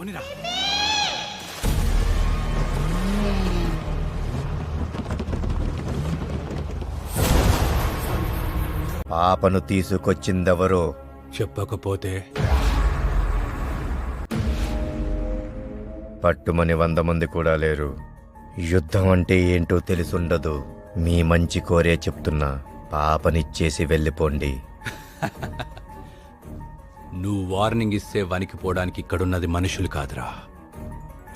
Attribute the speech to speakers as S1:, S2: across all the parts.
S1: పోనిరా.
S2: పాపను తీసుకొచ్చిందెవరో
S1: చెప్పకపోతే
S2: పట్టుమని 100 మంది కూడా లేరు. యుద్ధం అంటే ఏంటో తెలిసుండదు. మీ మంచి కోరే చెప్తున్నా, పాపనిచ్చేసి వెళ్ళిపోండి.
S1: నువ్వు వార్నింగ్ ఇస్తే వణికిపోవడానికి ఇక్కడున్నది మనుషులు కాదురా,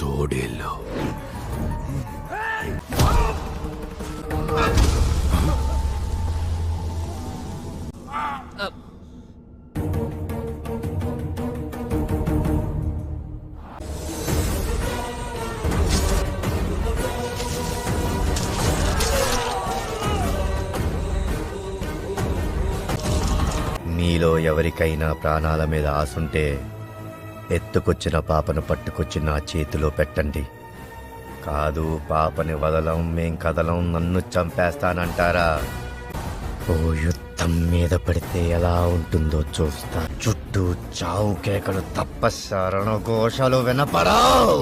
S1: తోడేళ్ళు.
S2: మీలో ఎవరికైనా ప్రాణాల మీద ఆసుంటే ఎత్తుకొచ్చిన పాపను పట్టుకొచ్చి నా చేతిలో పెట్టండి. కాదు, పాపని వదలం, మేం కదలం, నన్ను చంపేస్తానంటారా? ఓ యుద్ధం మీద పడితే ఎలా ఉంటుందో చూస్తా. చుట్టూ చావు కేకలు తప్ప శరణఘోషలు వినపడవు.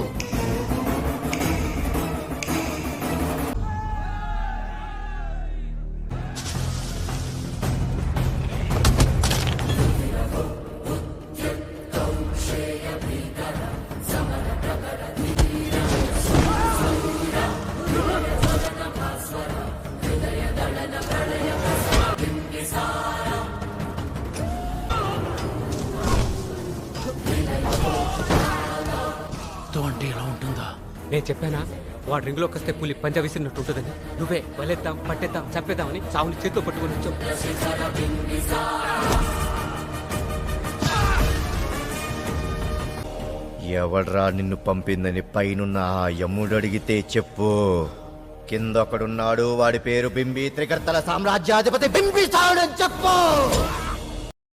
S1: అంటే ఎలా ఉంటుందా?
S3: నేను చెప్పానా వాడు రింగులోకి వస్తే పులి పంజా విసిరినట్టు ఉంటుందని. నువ్వే వలేద్దాం, పట్టేద్దాం, చంపేద్దామని సావుని చేతిలో పట్టుకొని వచ్చావు.
S2: ఎవడ్రా నిన్ను పంపిందని పైనున్న ఆ యముడు అడిగితే చెప్పు. కింద ఒకడున్నాడు, వాడి పేరు బింబి, త్రికర్తల సామ్రాజ్యాధిపతి బింబిసారుడని చెప్పు.